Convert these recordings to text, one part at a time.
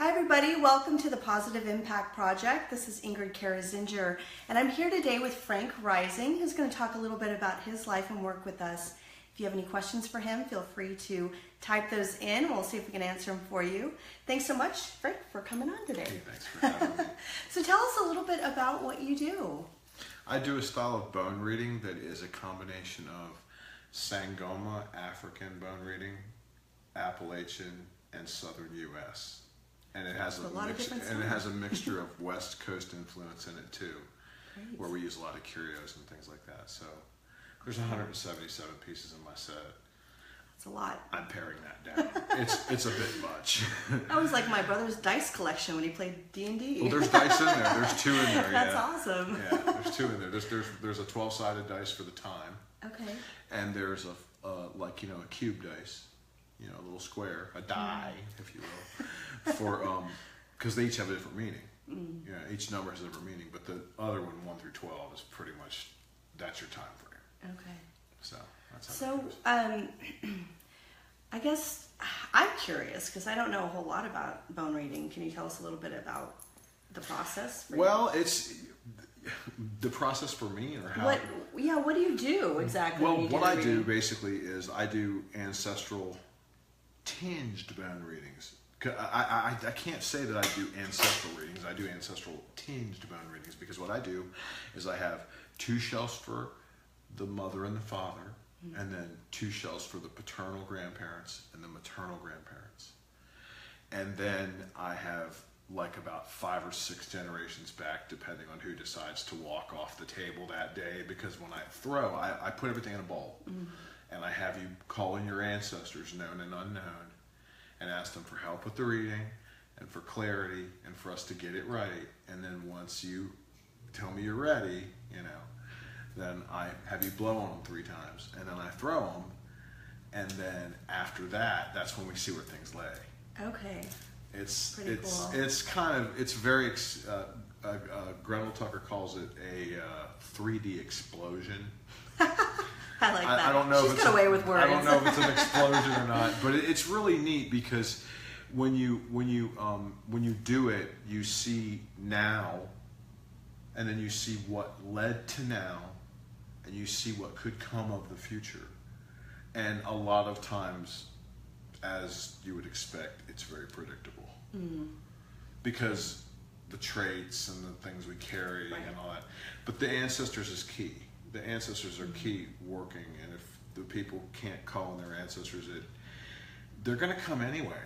Hi everybody, welcome to the Positive Impact Project. This is Ingrid Kara-Zinger, and I'm here today with Frank Rising, who's going to talk a little bit about his life and work with us. If you have any questions for him, feel free to type those in. We'll see if we can answer them for you. Thanks so much, Frank, for coming on today. Hey, thanks for having me. So tell us a little bit about what you do. I do a style of bone reading that is a combination of Sangoma, African bone reading, Appalachian, and Southern U.S. And it has a mixture of West Coast influence in it too, Great. where we use a lot of curios and things like that. So there's 177 pieces in my set. That's a lot. I'm paring that down. It's a bit much. That was like my brother's dice collection when he played D&D. Well, there's dice in there. There's two in there. That's yeah. awesome. Yeah, there's two in there. There's a 12-sided dice for the time. Okay. And there's a cube dice, a little square, a die, if you will, for because they each have a different meaning. Yeah, each number has a different meaning, but the other one, 1 through 12, is pretty much that's your time frame. Okay. So that's how. I guess I'm curious because I don't know a whole lot about bone reading. Can you tell us a little bit about the process? Well, it's the process for me, or how. What do you do exactly? Well, what I do basically is I do ancestral tinged bone readings. I can't say that I do ancestral readings. I do ancestral tinged bone readings because what I do is I have 2 shells for the mother and the father, and then 2 shells for the paternal grandparents and the maternal grandparents. And then I have like about 5 or 6 generations back, depending on who decides to walk off the table that day, because when I throw, I put everything in a bowl. And I have you call in your ancestors, known and unknown, and ask them for help with the reading and for clarity and for us to get it right. And then once you tell me you're ready, then I have you blow on them 3 times, and then I throw them, and then after that, that's when we see where things lay. Okay. It's pretty cool. It's very Gretel Tucker calls it a 3D explosion. I like that. I don't know. She's got away with words. I don't know if it's an explosion or not, but it's really neat because when you do it, you see now, and then you see what led to now, and you see what could come of the future. And a lot of times, as you would expect, it's very predictable because the traits and the things we carry and all that. But the ancestors is key. The ancestors are key working, and if the people can't call on their ancestors, they're going to come anyway.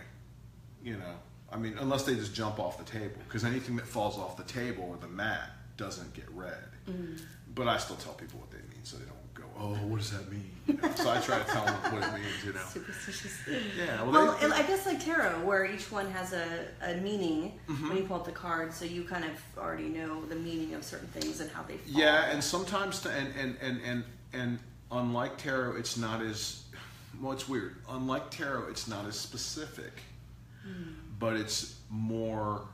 I mean, unless they just jump off the table, because anything that falls off the table or the mat doesn't get read. But I still tell people what they mean, so they don't go, "Oh, what does that mean?" So I try to tell them what it means. Superstitious. Yeah. Well, I guess like tarot, where each one has a meaning when you pull up the card, so you kind of already know the meaning of certain things and how they fall. Yeah, and sometimes and unlike tarot, it's not as it's weird. Unlike tarot, it's not as specific, but it's more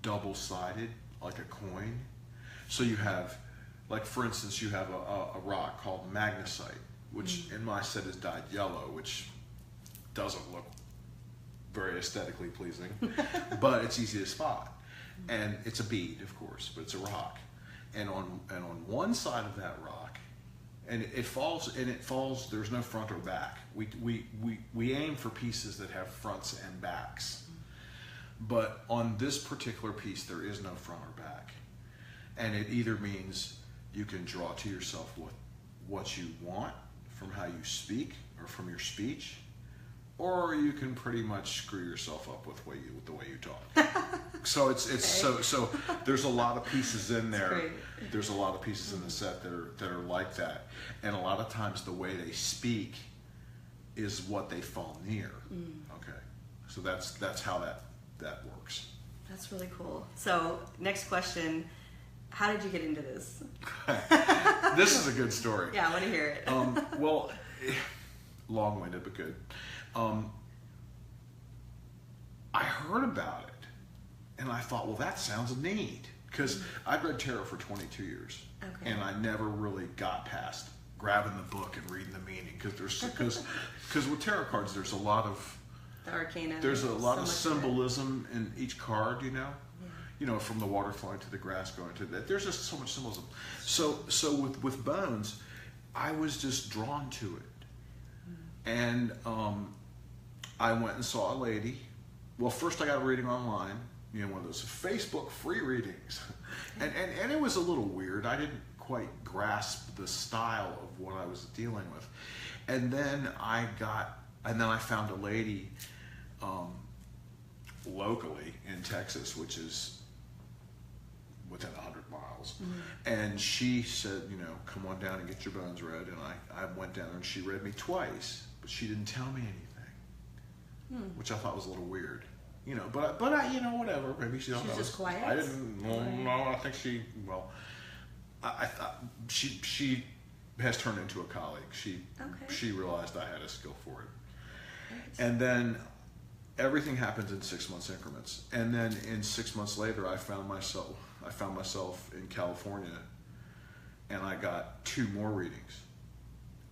double-sided, like a coin. So you have, like for instance, you have a rock called magnesite, which in my set is dyed yellow, which doesn't look very aesthetically pleasing, but it's easy to spot. And it's a bead, of course, but it's a rock. And on one side of that rock, and it falls, there's no front or back. We aim for pieces that have fronts and backs. But on this particular piece, there is no front or back. And it either means you can draw to yourself what you want from how you speak or from your speech, or you can pretty much screw yourself up with the way you talk. So so there's a lot of pieces in there. There's a lot of pieces in the set that are like that. And a lot of times the way they speak is what they fall near. Okay. So that's how that works. That's really cool. So next question, how did you get into this? This is a good story. Yeah, I want to hear it. Well, long-winded but good. I heard about it and I thought, well, that sounds neat, because I've read tarot for 22 years, and I never really got past grabbing the book and reading the meaning, because with tarot cards there's a lot of the arcana. There's a lot of so much symbolism in each card, you know. Yeah. You know, from the water flowing to the grass going to that. There's just so much symbolism. So with bones, I was just drawn to it, and I went and saw a lady. Well, first I got a reading online. You know, one of those Facebook free readings, and it was a little weird. I didn't quite grasp the style of what I was dealing with, and then I found a lady locally in Texas, which is within 100 miles, and she said, you know, come on down and get your bones read, and I went down and she read me twice, but she didn't tell me anything, which I thought was a little weird. You know, but I, you know, whatever. Maybe she don't know. She's just quiet. I didn't. No, I think she. Well, I thought she has turned into a colleague. She realized I had a skill for it, Right. and then everything happens in 6 months increments. And then in 6 months later, I found myself in California, and I got 2 more readings,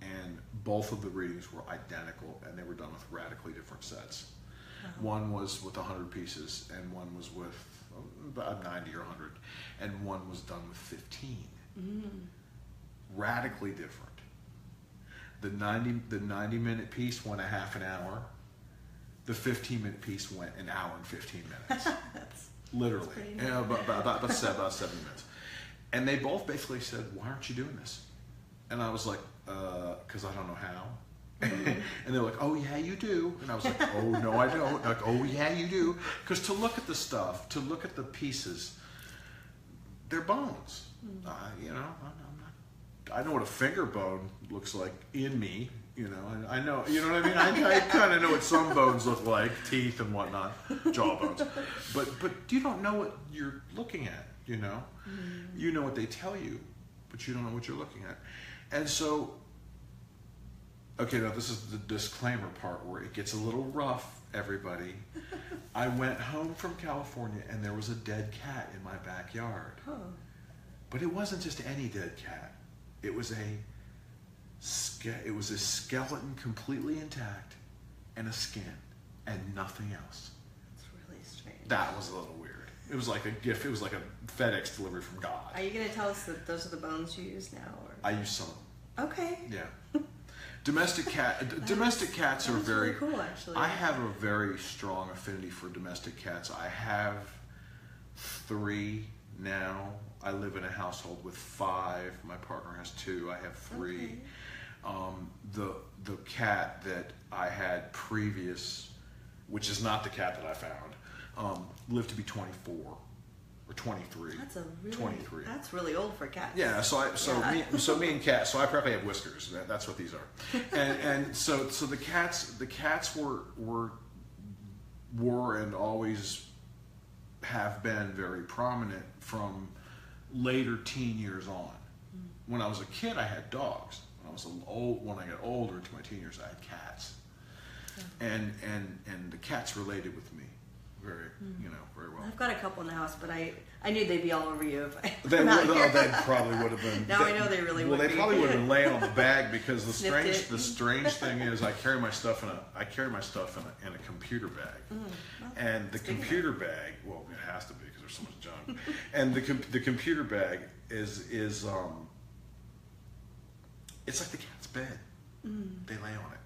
and both of the readings were identical, and they were done with radically different sets. One was with 100 pieces, and one was with about 90 or 100, and one was done with 15. Radically different. The 90-minute piece went a half an hour. The 15-minute piece went an hour and 15 minutes. Literally. About 7 minutes. And they both basically said, why aren't you doing this? And I was like, because I don't know how. And they're like, oh yeah, you do. And I was like, oh no, I don't. Like, oh yeah, you do. Because to look at the stuff, to look at the pieces, they're bones. You know, I know what a finger bone looks like in me. You know, I know. You know what I mean? I kind of know what some bones look like, teeth and whatnot, jaw bones. But you don't know what you're looking at. You know, you know what they tell you, but you don't know what you're looking at. And so. Okay, now this is the disclaimer part where it gets a little rough, everybody. I went home from California and there was a dead cat in my backyard. But it wasn't just any dead cat. It was a skeleton completely intact and a skin and nothing else. It's really strange. That was a little weird. It was like a gift. It was like a FedEx delivery from God. Are you going to tell us that those are the bones you use now? Or? I use some. Okay. Yeah. Domestic cats are very really cool, actually. I have a very strong affinity for domestic cats. I have 3 now. I live in a household with 5. My partner has 2. I have 3. Okay. The cat that I had previous, which is not the cat that I found, lived to be 24 or 23. That's really old for cats. Yeah, me and cats. So I probably have whiskers. That's what these are. And so the cats were and always have been very prominent from later teen years on. When I was a kid, I had dogs. When I got older into my teen years, I had cats. And the cats related with me very well. I've got a couple in the house, but I knew they'd be all over you if I they probably would have been. Now I know they really would. Well, they be. probably would have been laying on the bag because the strange thing is I carry my stuff in a computer bag, and the computer bag. Well, it has to be because there's so much junk, and the computer bag is it's like the cat's bed. They lay on it,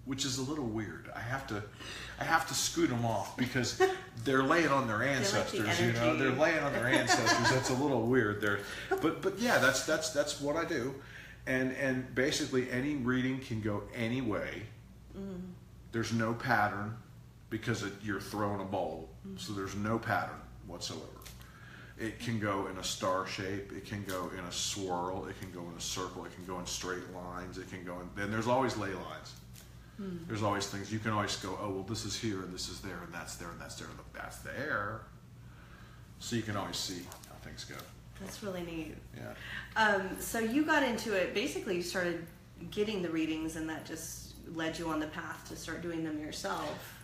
which is a little weird. I have to scoot them off because they're laying on their ancestors. They're laying on their ancestors. That's a little weird. But yeah, that's what I do, and basically any reading can go any way. There's no pattern because you're throwing a bowl, so there's no pattern whatsoever. It can go in a star shape. It can go in a swirl. It can go in a circle. It can go in straight lines. It can go in. Then there's always ley lines. There's always things you can always go. Oh well, this is here and this is there and that's there and that's there and that's there. So you can always see how things go. That's really neat. Yeah. So you got into it. Basically, you started getting the readings, and that just led you on the path to start doing them yourself,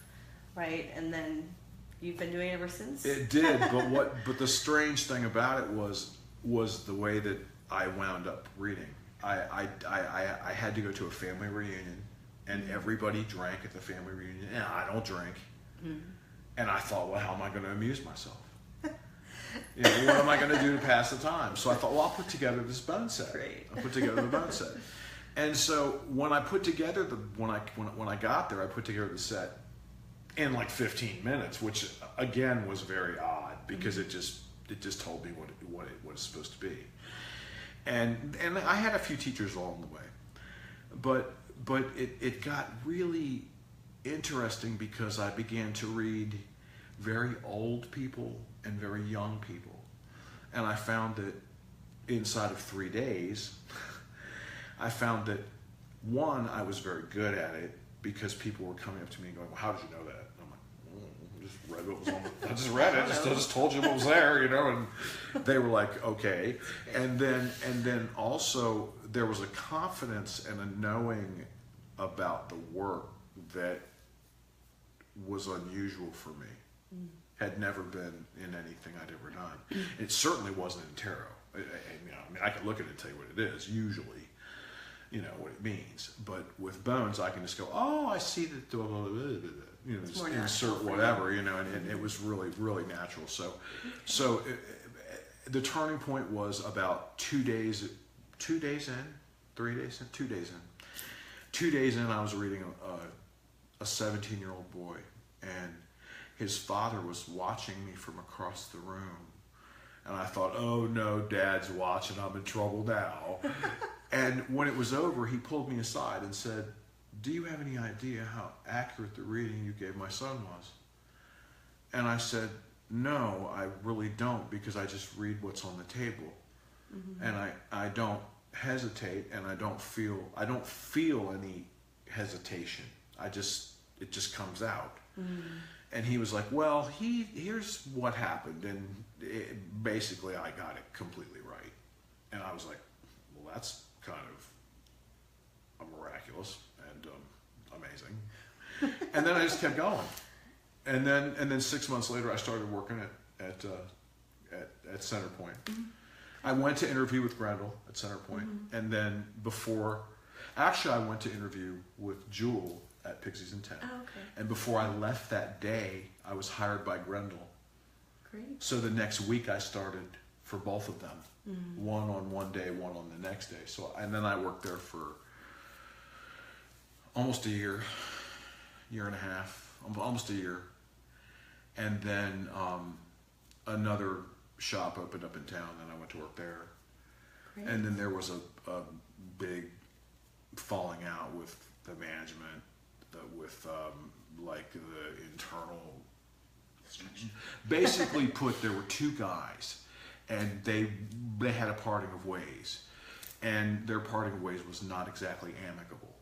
right? And then you've been doing it ever since. It did, but the strange thing about it was the way that I wound up reading. I had to go to a family reunion and everybody drank at the family reunion, and I don't drink. And I thought, well, how am I going to amuse myself? You know, what am I going to do to pass the time? So I thought, well, I'll put together this bone set. Great. I'll put together the bone set. And so when I put together when I got there, I put together the set in like 15 minutes, which again was very odd because it just told me what it was supposed to be. And I had a few teachers along the way, but it got really interesting because I began to read very old people and very young people, and I found that inside of 3 days, I found that one, I was very good at it because people were coming up to me and going, well, how did you know that? And I'm like, I just read what was on the, I just read it. I just told you what was there, you know. And they were like, okay. And then also there was a confidence and a knowing about the work that was unusual for me. Had never been in anything I'd ever done. It certainly wasn't in tarot. I mean, I can look at it and tell you what it is, usually, you know, what it means. But with bones, I can just go, oh, I see that, you know, just insert whatever, you know, and it was really, really natural. So the turning point was about 2 days in, 2 days in, 2 days in, I was reading a 17-year-old boy, and his father was watching me from across the room. And I thought, oh no, Dad's watching, I'm in trouble now. And when it was over, he pulled me aside and said, do you have any idea how accurate the reading you gave my son was? And I said, no, I really don't, because I just read what's on the table. And I don't hesitate, and I don't feel any hesitation. It just comes out. And he was like, well, here's what happened. And basically, I got it completely right. And I was like, well, that's kind of miraculous and amazing. And then I just kept going. And then 6 months later, I started working at Centerpoint. I went to interview with Grendel at Centerpoint. And then actually, I went to interview with Jewel at Pixies in 10. Oh, okay. And before I left that day, I was hired by Grendel. Great. So the next week I started for both of them. One on one day, one on the next day. And then I worked there for almost a year and a half, almost a year. And then another shop opened up in town, and I went to work there. Great. And then there was a big falling out with the management, with like the internal structure. Basically there were two guys, and they had a parting of ways, and their parting of ways was not exactly amicable.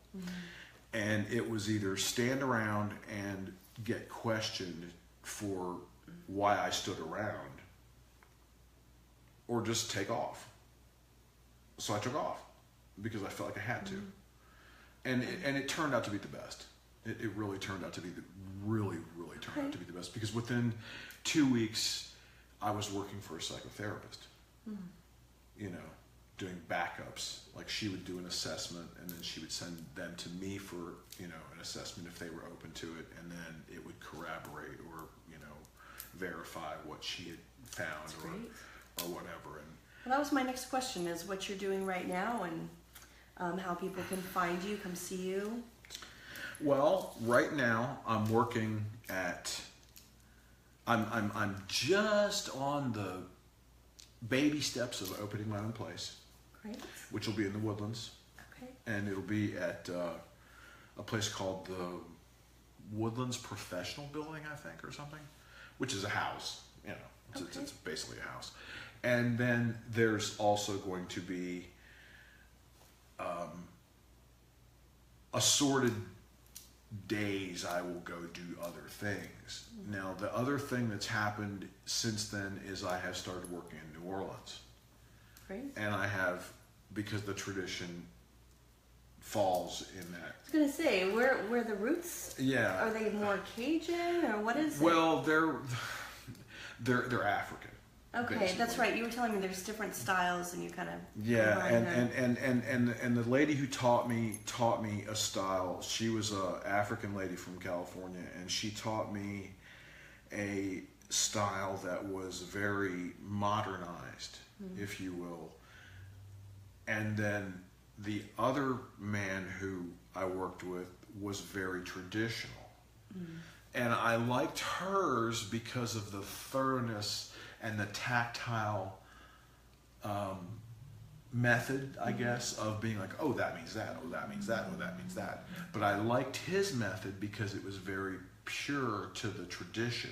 And it was either stand around and get questioned for why I stood around, or just take off. So I took off because I felt like I had to. And it turned out to be the best. It really turned out to be really turned out to be the best, because within 2 weeks I was working for a psychotherapist. You know, doing backups. Like, she would do an assessment, and then she would send them to me for, you know, an assessment if they were open to it, and then it would corroborate or, you know, verify what she had found or whatever. And well, that was my next question, is what you're doing right now, and how people can find you, come see you. Well, right now I'm working at, I'm just on the baby steps of opening my own place. Great. Which will be in the Woodlands. Okay. And it'll be at a place called the Woodlands Professional Building, I think, or something, which is a house, you know, it's basically a house. And then there's also going to be assorted days I will go do other things. Now, the other thing that's happened since then is I have started working in New Orleans. Great. And I have, because the tradition falls in that. I was going to say, where the roots? Yeah. Are they more Cajun, or what is it? Well, they're African. Okay, basically. that's right. You were telling me there's different styles, and you kind of Yeah, combine them. and the lady who taught me a style. She was a African lady from California, and she taught me a style that was very modernized, if you will. And then the other man who I worked with was very traditional. And I liked hers because of the thoroughness and the tactile method, I guess, of being like, oh, that means that, oh, that means that, oh, that means that. But I liked his method because it was very pure to the tradition.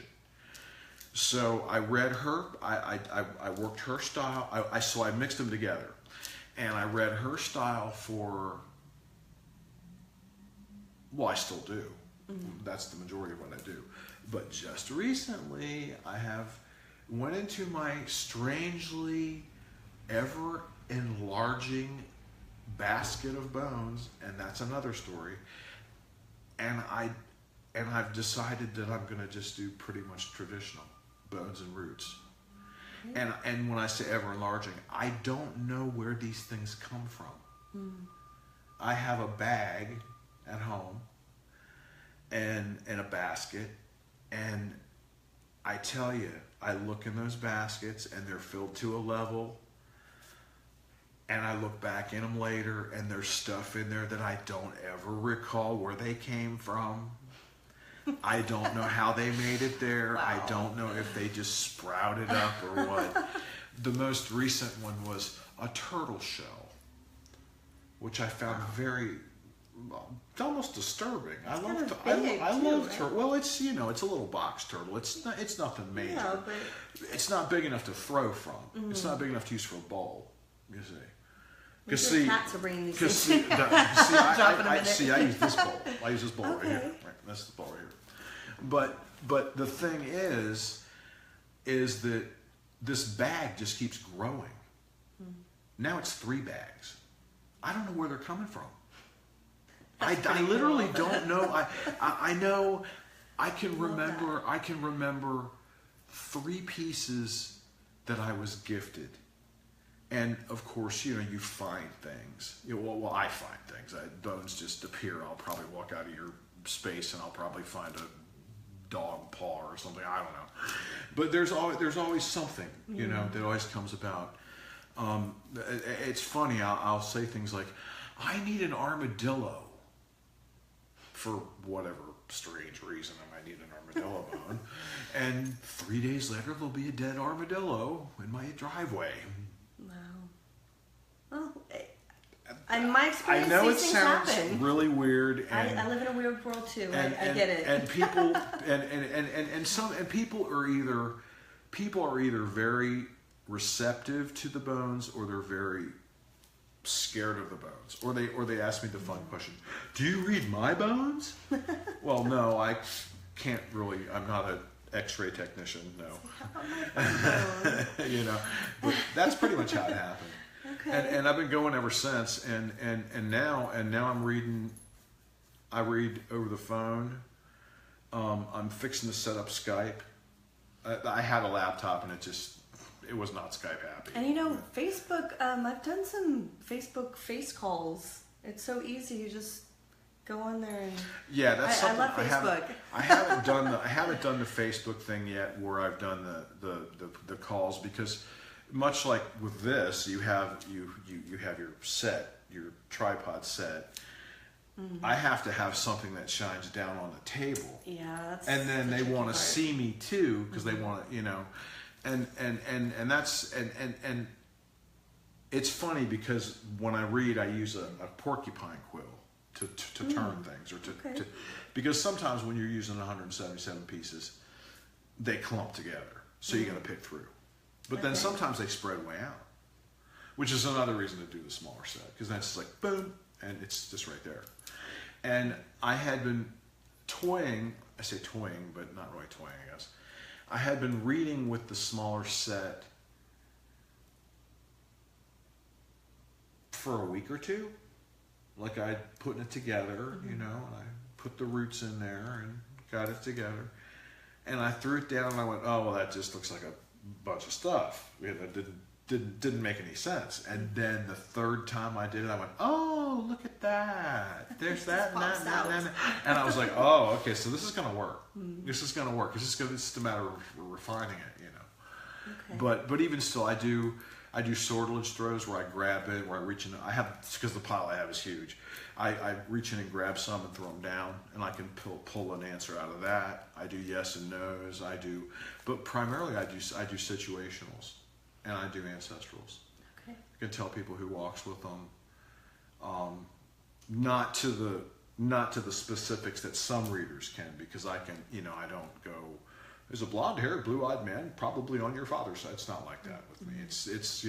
So I read her, I worked her style, so I mixed them together. And I read her style for, well, I still do. That's the majority of what I do. But just recently, I went into my strangely ever enlarging basket of bones, and that's another story. And I've decided that I'm going to just do pretty much traditional bones and roots. And when I say ever enlarging, I don't know where these things come from. I have a bag at home and a basket, and I tell you, I look in those baskets and they're filled to a level, and I look back in them later and there's stuff in there that I don't ever recall where they came from. I don't know how they made it there. Wow. I don't know if they just sprouted up or what. The most recent one was a turtle shell, which I found very, almost disturbing. I love turtle. Well, it's it's a little box turtle. It's nothing major. Yeah, but it's not big enough to throw from. It's not big enough to use for a bowl. You see. Because cats are bringing these things. I use this bowl. I use this bowl right here. Right, that's the bowl right here. But the thing is that this bag just keeps growing. Now it's 3 bags. I don't know where they're coming from. I literally don't know. I know. I can remember 3 pieces that I was gifted. And of course, you find things. Well, I find things. Bones just appear. I'll probably walk out of your space and I'll probably find a dog paw or something. I don't know. But there's always something, that always comes about. It's funny. I'll say things like, "I need an armadillo," for whatever strange reason. I might need an armadillo bone, and 3 days later there'll be a dead armadillo in my driveway. Well, in my experience, I know these it things sounds happen. really weird. And, I live in a weird world too. and, I get it. And people people are either very receptive to the bones, or they're very scared of the bones, or they ask me the fun question: "Do you read my bones?" Well, no, I can't really. I'm not an X-ray technician. No, But that's pretty much how it happened. Okay. And I've been going ever since, and now I'm reading. I read over the phone. I'm fixing to set up Skype. I had a laptop and it was not Skype happy. And Facebook. I've done some Facebook face calls. It's so easy. You just go on there and that's I something love Facebook. I haven't done the Facebook thing yet, where I've done the calls, because much like with this, you have your tripod set. I have to have something that shines down on the table. Yeah, that's. And then they want to see me too, because they want to, and that's and it's funny because when I read, I use a porcupine quill to turn things, or to because sometimes when you're using 177 pieces, they clump together, so you got to pick through. But then sometimes they spread way out, which is another reason to do the smaller set, because then it's just like boom, and it's just right there. And I had been toying, I say toying, but not really toying, I guess. I had been reading with the smaller set for a week or two. Like I'd putting it together, and I put the roots in there and got it together. And I threw it down and I went, oh, well, that just looks like a bunch of stuff. That didn't make any sense. And then the third time I did it, I went, oh, look at that. There's that and that and that, and that. And I was like, oh, okay, so this is going to work. This is going to work. It's just a matter of refining it, you know. Okay. But even still, I do sortilege throws where I grab it, where I reach in. I have, because the pile I have is huge. I reach in and grab some and throw them down, and I can pull an answer out of that. I do yes and no's. But primarily I do situationals, and I do ancestrals. Okay. I can tell people who walks with them, not to the specifics that some readers can, because I can, I don't go, there's a blonde-haired, blue-eyed man probably on your father's side. It's not like that with me. It's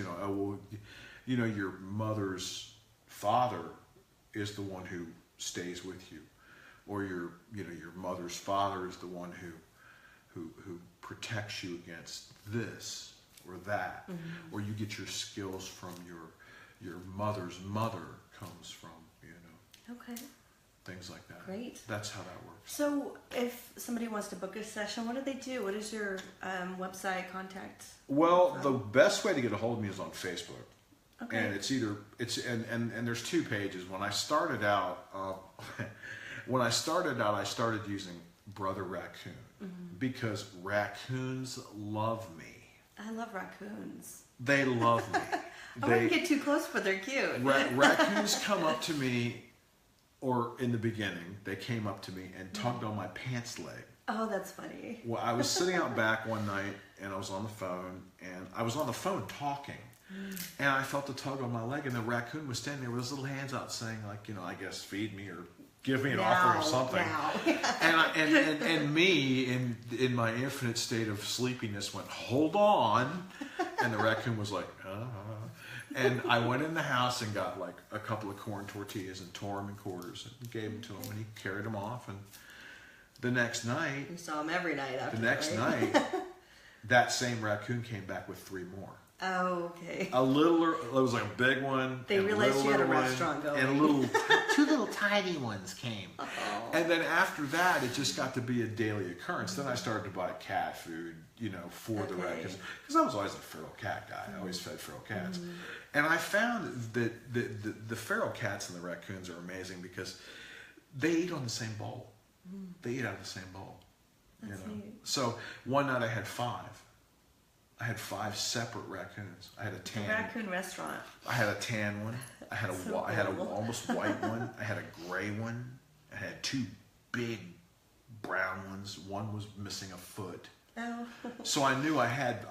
your mother's father is the one who stays with you, or your mother's father is the one who protects you against this or that, or you get your skills from your mother's mother comes from, Okay. Things like that. Great. That's how that works. So if somebody wants to book a session, what do they do? What is your website, contact? Well, the best way to get a hold of me is on Facebook. Okay. And and there's two pages. When I started out, I started using Brother Raccoon because raccoons love me. I love raccoons. They love me. I wouldn't get too close, but they're cute. Raccoons come up to me, or in the beginning, they came up to me and tugged on my pants leg. Oh, that's funny. Well, I was sitting out back one night, and I was on the phone, and I was on the phone talking, and I felt a tug on my leg, and the raccoon was standing there with his little hands out saying, like, I guess feed me or give me an offer or something. And me, in my infinite state of sleepiness, went, hold on, and the raccoon was like, And I went in the house and got like a couple of corn tortillas and tore them in quarters and gave them to him, and he carried them off. And the next night, you saw him every night after. The next night, that same raccoon came back with 3 more. Oh, okay. It was like a big one. They realized you had a restaurant going. And two little tiny ones came. Oh. And then after that, it just got to be a daily occurrence. Then I started to buy cat food, for the raccoons. Because I was always a feral cat guy. I always fed feral cats. And I found that the feral cats and the raccoons are amazing because they eat on the same bowl. They eat out of the same bowl. That's neat. So one night I had 5. I had 5 separate raccoons. I had a tan. A raccoon restaurant. I had a tan one. I had I had an almost white one. I had a gray one. I had 2 big brown ones. One was missing a foot. Oh. So I knew I had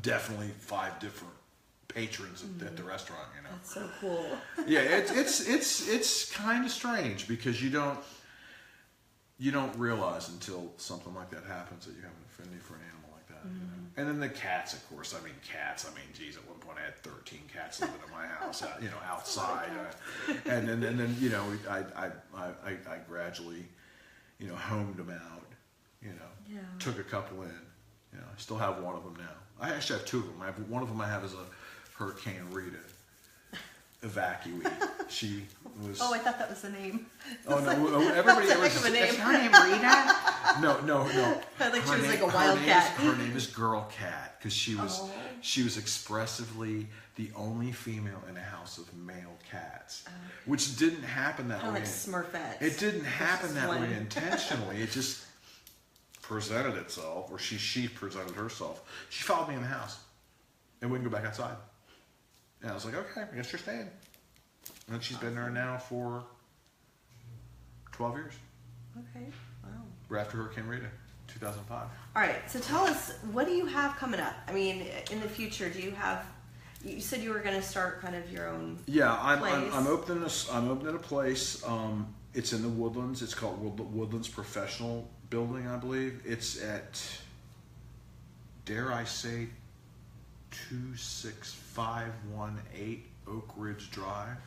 definitely 5 different patrons at the restaurant. That's so cool. Yeah, it's kind of strange because you don't realize until something like that happens that you have an affinity for an animal like that. And then the cats, of course. Geez, at one point I had 13 cats living in my house, outside. And then I gradually, homed them out. Took a couple in. I still have one of them now. I actually have 2 of them. One of them I have is a Hurricane Rita evacuee. She was. Oh, I thought that was the name. Oh no! Everybody That's a name. Is her name Rita? No. I think she was like a wild cat. Her name is Girl Cat because she was expressively the only female in a house of male cats, which didn't happen that way. Kind of like Smurfette. It didn't happen that way intentionally. It just presented itself, or she presented herself. She followed me in the house and wouldn't go back outside. And I was like, okay, I guess you're staying. And she's been there now for 12 years. Okay, wow. Right after Hurricane Rita, 2005. All right, so tell us, what do you have coming up? I mean, in the future, do you have? You said you were going to start kind of your own. Yeah, I'm opening a place. It's in the Woodlands. It's called Woodlands Professional Building, I believe. It's at, dare I say, 26518 Oak Ridge Drive.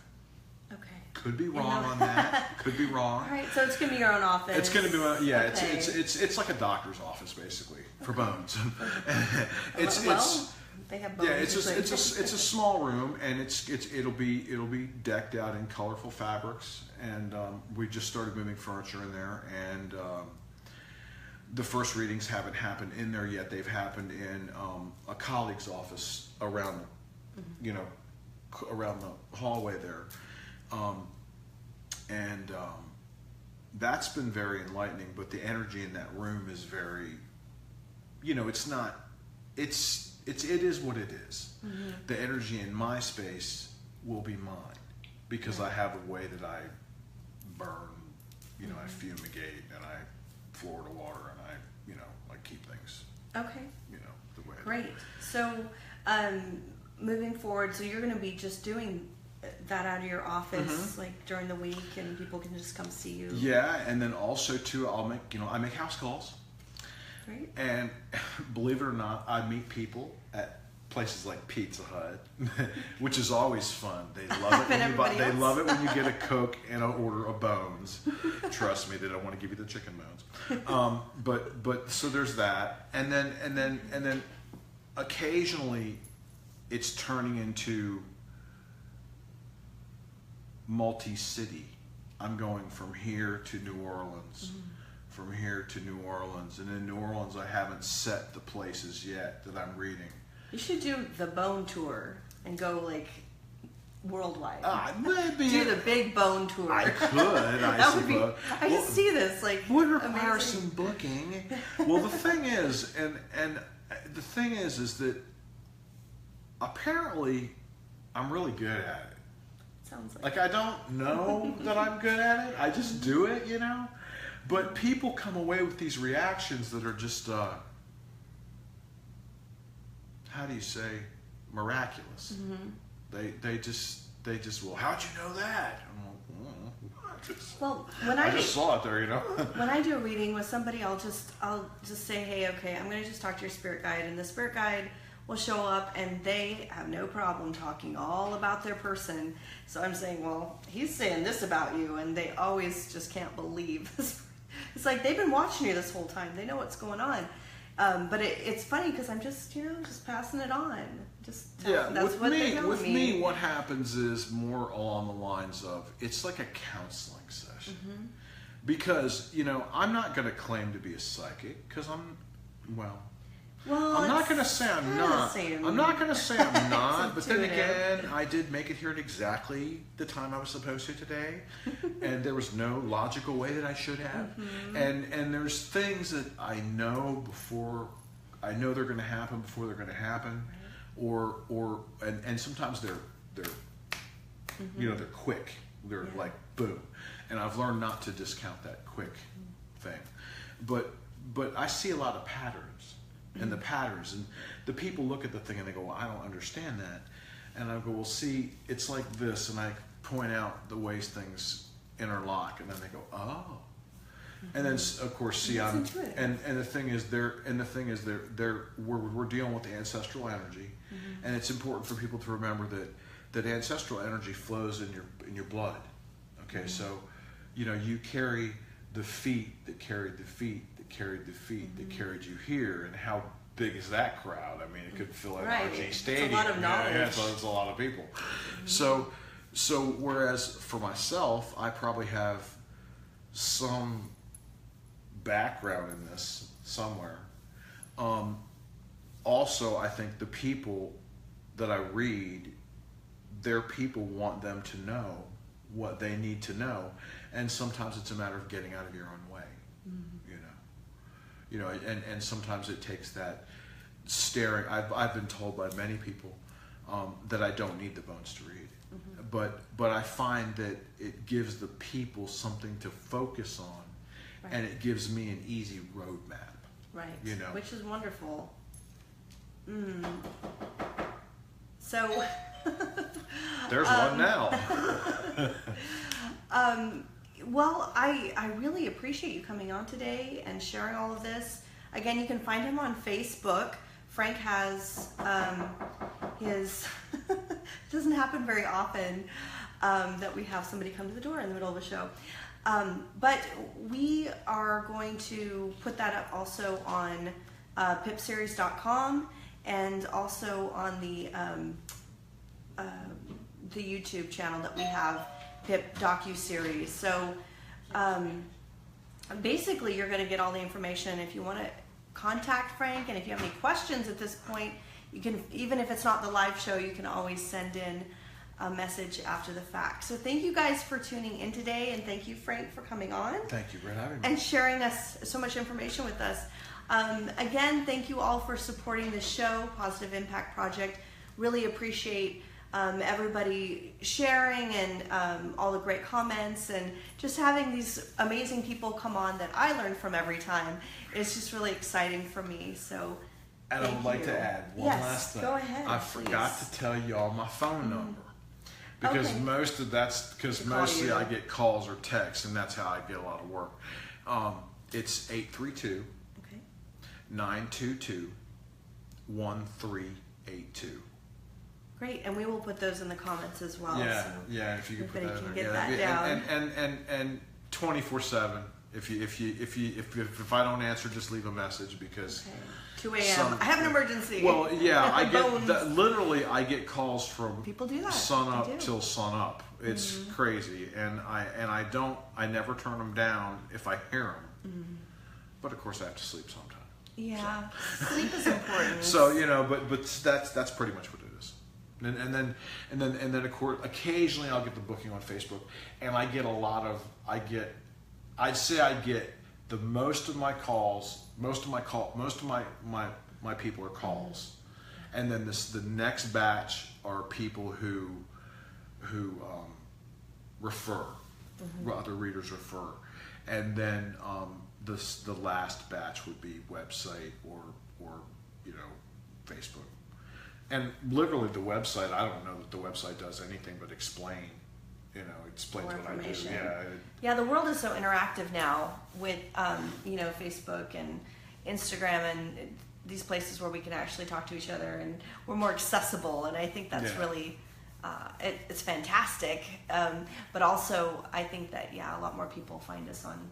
Okay. Could be wrong on that. Could be wrong. All right, so it's gonna be your own office. It's gonna be it's like a doctor's office basically for bones. They have bones. Yeah, it's a small room, and it'll be decked out in colorful fabrics, and we just started moving furniture in there, and the first readings haven't happened in there yet. They've happened in a colleague's office around, you know, around the hallway there. That's been very enlightening, but the energy in that room is very, you know, it is what it is. Mm-hmm. The energy in my space will be mine because I have a way that I burn, you know, I fumigate and I Florida water and I, you know, I keep things, okay, you know, the way. Great. So, moving forward, so you're going to be just doing that out of your office, like during the week, and people can just come see you. Yeah, and then also too, I make house calls. Great. And believe it or not, I meet people at places like Pizza Hut, which is always fun. They love it. They love it when you get a Coke and an order of bones. Trust me, they don't want to give you the chicken bones. But so there's that, and then occasionally, it's turning into multi-city. I'm going from here to New Orleans, from here to New Orleans, and in New Orleans I haven't set the places yet that I'm reading. You should do the bone tour and go like worldwide. Maybe do the big bone tour. I could. I suppose. I just see this like would require some booking. Well, the thing is, and the thing is that apparently I'm really good at it. Sounds like I don't know that I'm good at it. I just do it, you know. But people come away with these reactions that are just, how do you say, miraculous. They just, well, how'd you know that? I just saw it there, you know. When I do a reading with somebody, I'll just say, hey, okay, I'm going to just talk to your spirit guide, and the spirit guide will show up, and they have no problem talking all about their person. So I'm saying, well, he's saying this about you, and they always just can't believe this. It's like they've been watching you this whole time. They know what's going on. But it's funny because I'm just, just passing it on. With me, what happens is more along the lines of, it's like a counseling session. Because, I'm not going to claim to be a psychic because I'm not going to say I'm not. I'm not going to say I'm not, but then again, I did make it here at exactly the time I was supposed to today, and there was no logical way that I should have. And there's things that I know they're going to happen before they're going to happen, and sometimes they're they're quick. They're like boom, and I've learned not to discount that quick thing, but I see a lot of patterns. And the patterns, and the people look at the thing and they go, well, I don't understand that. And I go, well, see, it's like this, and I point out the ways things interlock, and then they go, oh. And then, of course, see, and the thing is, we're dealing with the ancestral energy, and it's important for people to remember that ancestral energy flows in your blood. Okay, so, you carry the feet that carried the feet that carried the feet that carried you here, and how big is that crowd? I mean, it could fill an RG Stadium. It's a lot of knowledge. Yeah, so it's a lot of people. So whereas for myself, I probably have some background in this somewhere. Also, I think the people that I read, their people want them to know what they need to know, and sometimes it's a matter of getting out of your own way. And sometimes it takes that staring. I've been told by many people that I don't need the bones to read, but I find that it gives the people something to focus on, and it gives me an easy roadmap. Right. Which is wonderful. So. There's one now. Well, I really appreciate you coming on today and sharing all of this. Again, you can find him on Facebook. Frank has his, it doesn't happen very often that we have somebody come to the door in the middle of a show. But we are going to put that up also on pipseries.com and also on the YouTube channel that we have, Pip Docu-series. So basically you're going to get all the information. If you want to contact Frank, and if you have any questions at this point, you can, even if it's not the live show, you can always send in a message after the fact. So thank you guys for tuning in today, and thank you, Frank, for coming on. Thank you for having me. And sharing us so much information with us. Again, thank you all for supporting this show, Positive Impact Project. Really appreciate everybody sharing and all the great comments, and just having these amazing people come on that I learn from every time. It's just really exciting for me. So and I would like to add one last thing. Go ahead. I forgot to tell you all my phone number. Because most of that's because mostly I get calls or texts, and that's how I get a lot of work. It's 832 922 1382. Great, and we will put those in the comments as well. Yeah, so yeah. If you could put that in there, that down. And 24/7. If I don't answer, just leave a message because 2 a.m. I have an emergency. Well, yeah, I get literally I get calls from people do that. Sun up till sun up. It's crazy, and I never turn them down if I hear them. But of course, I have to sleep sometime. Yeah, so. Sleep is important. So but that's pretty much what it is. And then of course, occasionally I'll get the booking on Facebook, and I get a lot of I'd say I get the most of my calls, most of my people are calls, and then the next batch are people who refer, other readers refer, and then the last batch would be website or Facebook, and literally the website. I don't know that the website does anything but explains what I do. Yeah, the world is so interactive now with Facebook and Instagram and these places where we can actually talk to each other, and we're more accessible, and I think that's really it's fantastic. But also I think that a lot more people find us on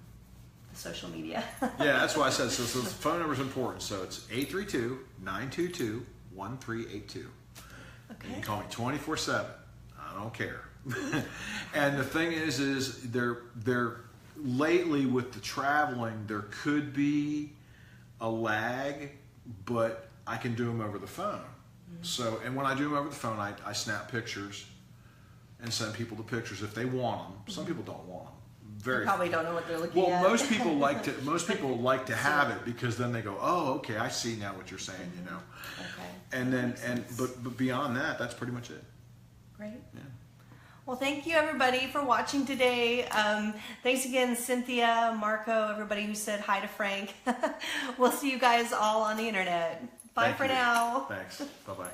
the social media. Yeah, that's why I said so the phone number is important. So it's 832 922 1382. Okay. You can call me 24/7. I don't care. And the thing is they're lately with the traveling, there could be a lag, but I can do them over the phone. So, and when I do them over the phone, I snap pictures and send people the pictures if they want them. Some people don't want them. They probably don't know what they're looking at. Well, most people like to have it, because then they go, oh, okay, I see now what you're saying, Okay. And then but beyond that, that's pretty much it. Great. Yeah. Well, thank you everybody for watching today. Thanks again, Cynthia, Marco, everybody who said hi to Frank. We'll see you guys all on the internet. Bye for now. Thanks. Bye-bye.